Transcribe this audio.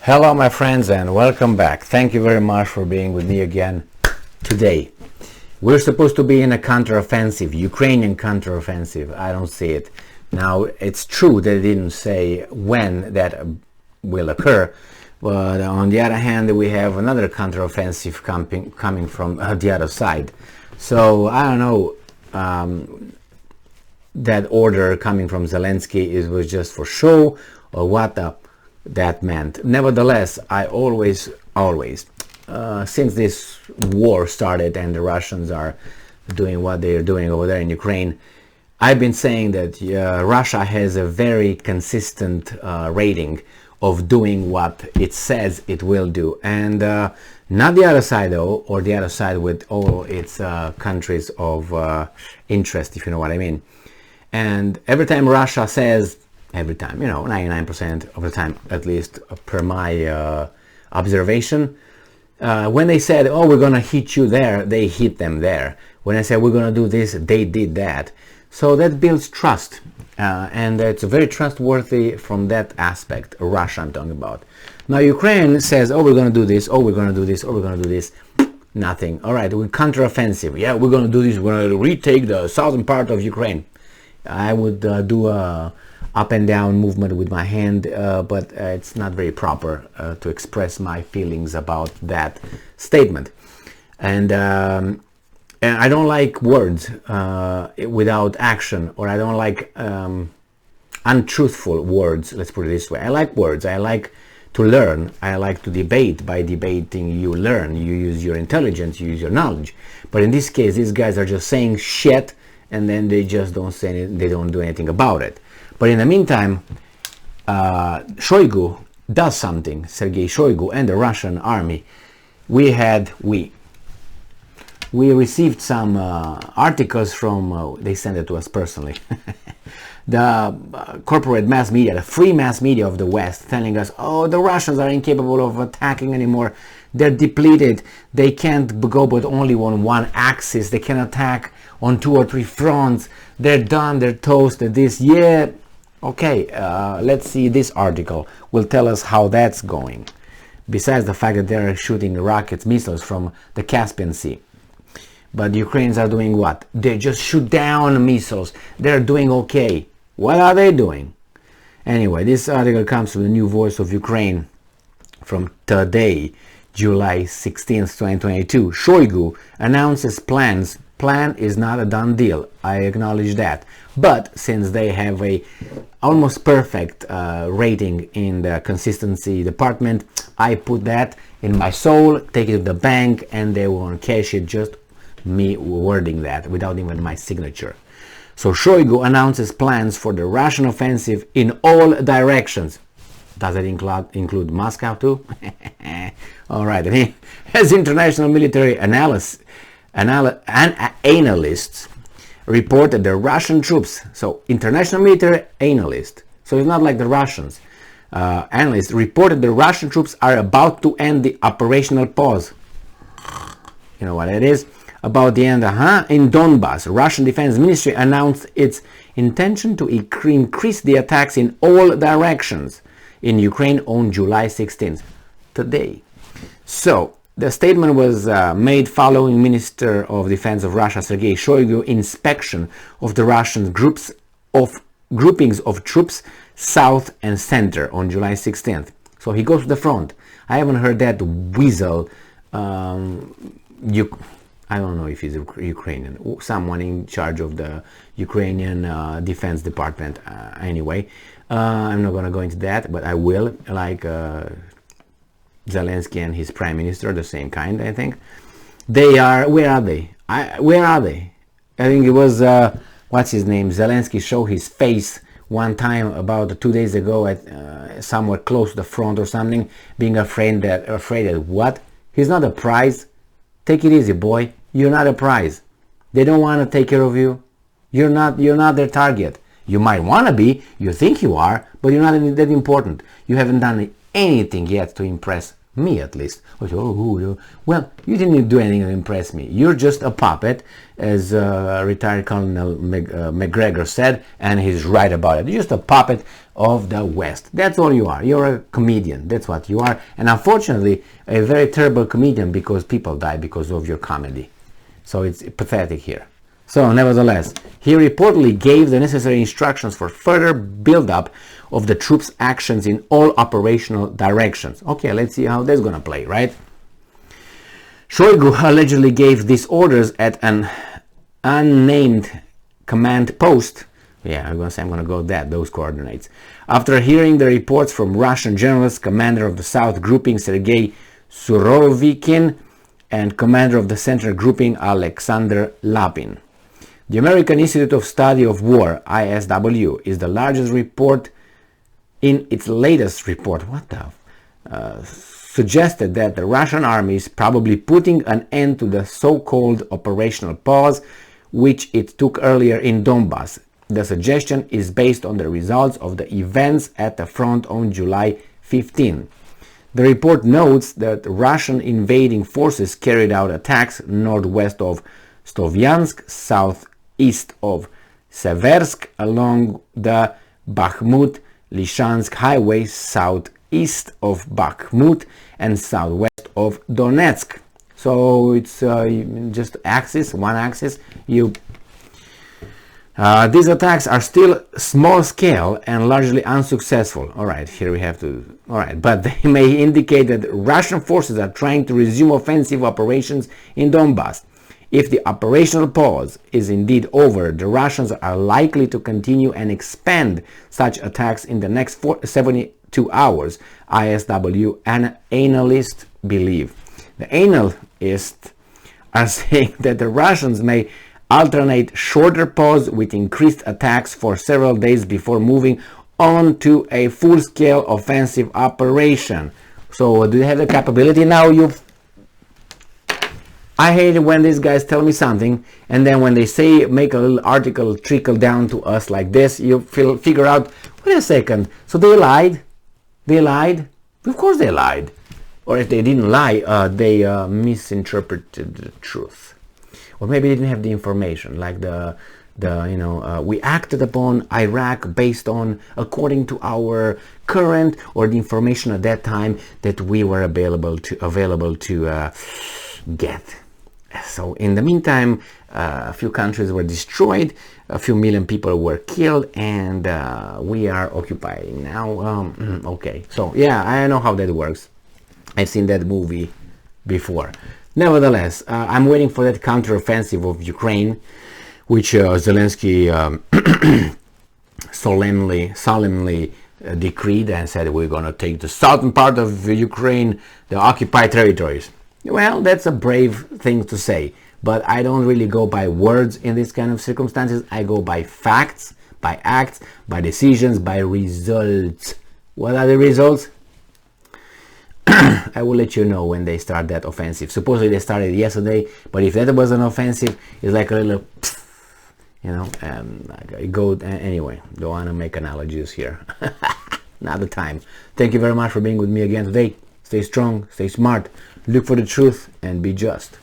Hello my friends and welcome back. Thank you very much for being with me again today. We're supposed to be in a counteroffensive, Ukrainian counteroffensive. I don't see it. Now it's true they didn't say when that will occur, but on the other hand we have another counteroffensive coming from the other side. So I don't know, that order coming from Zelensky was just for show or what that meant. Nevertheless, I always, since this war started and the Russians are doing what they are doing over there in Ukraine, I've been saying that Russia has a very consistent rating of doing what it says it will do, and not the other side though, or the other side with all its countries of interest, if you know what I mean. And every time Russia says, every time, 99% of the time, at least per my observation, when they said, oh, we're gonna hit you there, they hit them there. When I said we're gonna do this, they did that. So that builds trust, and it's very trustworthy from that aspect. Russia I'm talking about. Now Ukraine says, oh, we're gonna do this, oh, we're gonna do this, oh, we're gonna do this. Nothing. All right, we're counteroffensive. Yeah, we're gonna do this, we're gonna retake the southern part of Ukraine. I would do a up and down movement with my hand, but it's not very proper to express my feelings about that statement. And I don't like words without action, or I don't like untruthful words, let's put it this way. I like words, I like to learn, I like to debate. By debating you learn, you use your intelligence, you use your knowledge. But in this case, these guys are just saying shit and then they just don't say anything, they don't do anything about it. But in the meantime, Shoigu does something, Sergei Shoigu and the Russian army. We received some articles from, they sent it to us personally, the corporate mass media, the free mass media of the West, telling us, oh, the Russians are incapable of attacking anymore. They're depleted. They can't go but only on one axis. They can attack on 2 or 3 fronts. They're done, they're toasted. This, yeah. Okay, let's see, this article will tell us how that's going. Besides the fact that they're shooting rockets, missiles from the Caspian Sea. But the Ukrainians are doing what? They just shoot down missiles. They're doing okay. What are they doing? Anyway, this article comes from the New Voice of Ukraine from today, July 16th, 2022. Shoigu announces plans. Plan is not a done deal. I acknowledge that. But since they have a almost perfect rating in the consistency department, I put that in my soul, take it to the bank, and they won't cash it, just me wording that without even my signature. So Shoigu announces plans for the Russian offensive in all directions. Does it include Moscow too? All right. As international military analysts reported the Russian troops, so international military analysts, so it's not like the Russians, analysts reported the Russian troops are about to end the operational pause. You know what it is? About the end, in Donbass, Russian Defense Ministry announced its intention to increase the attacks in all directions in Ukraine on July 16th, today. So, the statement was made following Minister of Defense of Russia, Sergei Shoigu, inspection of the Russian groupings of troops south and center on July 16th. So he goes to the front. I haven't heard that weasel, I don't know if he's Ukrainian, someone in charge of the Ukrainian Defense Department. Anyway, I'm not going to go into that, but I will, like Zelensky and his prime minister, the same kind, I think. They are, where are they? Where are they? I think it was, what's his name? Zelensky showed his face one time about 2 days ago at somewhere close to the front or something, being afraid that what? He's not a prize. Take it easy, boy. You're not a prize. They don't want to take care of you. You're not their target. You might want to be, you think you are, but you're not that important. You haven't done anything yet to impress me at least. Well, you didn't do anything to impress me. You're just a puppet, as retired Colonel McGregor said, and he's right about it. You're just a puppet of the West. That's all you are. You're a comedian. That's what you are. And unfortunately, a very terrible comedian, because people die because of your comedy. So it's pathetic here. So, nevertheless, he reportedly gave the necessary instructions for further build-up of the troops' actions in all operational directions. Okay, let's see how that's gonna play, right? Shoigu allegedly gave these orders at an unnamed command post. Yeah, I'm gonna go those coordinates. After hearing the reports from Russian generals, commander of the South grouping Sergei Surovikin and commander of the Central grouping Alexander Lapin. The American Institute of Study of War, ISW, is the largest report. In its latest report, suggested that the Russian army is probably putting an end to the so-called operational pause, which it took earlier in Donbass. The suggestion is based on the results of the events at the front on July 15. The report notes that Russian invading forces carried out attacks northwest of Stovyansk, southeast of Seversk, along the Bakhmut-Lishansk highway, southeast of Bakhmut, and southwest of Donetsk. So it's just one axis. These attacks are still small scale and largely unsuccessful. Alright, here we have to... Alright, but they may indicate that Russian forces are trying to resume offensive operations in Donbass. If the operational pause is indeed over, the Russians are likely to continue and expand such attacks in the next 72 hours, ISW analysts believe. The analysts are saying that the Russians may alternate shorter pause with increased attacks for several days before moving on to a full-scale offensive operation. So do they have the capability now? I hate it when these guys tell me something, and then when they say, make a little article trickle down to us like this, you figure out, wait a second, so they lied? They lied? Of course they lied. Or if they didn't lie, they misinterpreted the truth. Or maybe they didn't have the information, like we acted upon Iraq based on, according to our current, or the information at that time that we were available to get. So in the meantime, a few countries were destroyed, a few million people were killed, and we are occupying now. Okay, so yeah, I know how that works. I've seen that movie before. Nevertheless, I'm waiting for that counteroffensive of Ukraine, which Zelensky solemnly decreed and said we're going to take the southern part of Ukraine, the occupied territories. Well, that's a brave thing to say, but I don't really go by words in this kind of circumstances. I go by facts, by acts, by decisions, by results. What are the results? I will let you know when they start that offensive. Supposedly they started yesterday, but if that was an offensive, it's like a little, anyway, don't want to make analogies here. Not the time. Thank you very much for being with me again today. Stay strong, stay smart, look for the truth, and be just.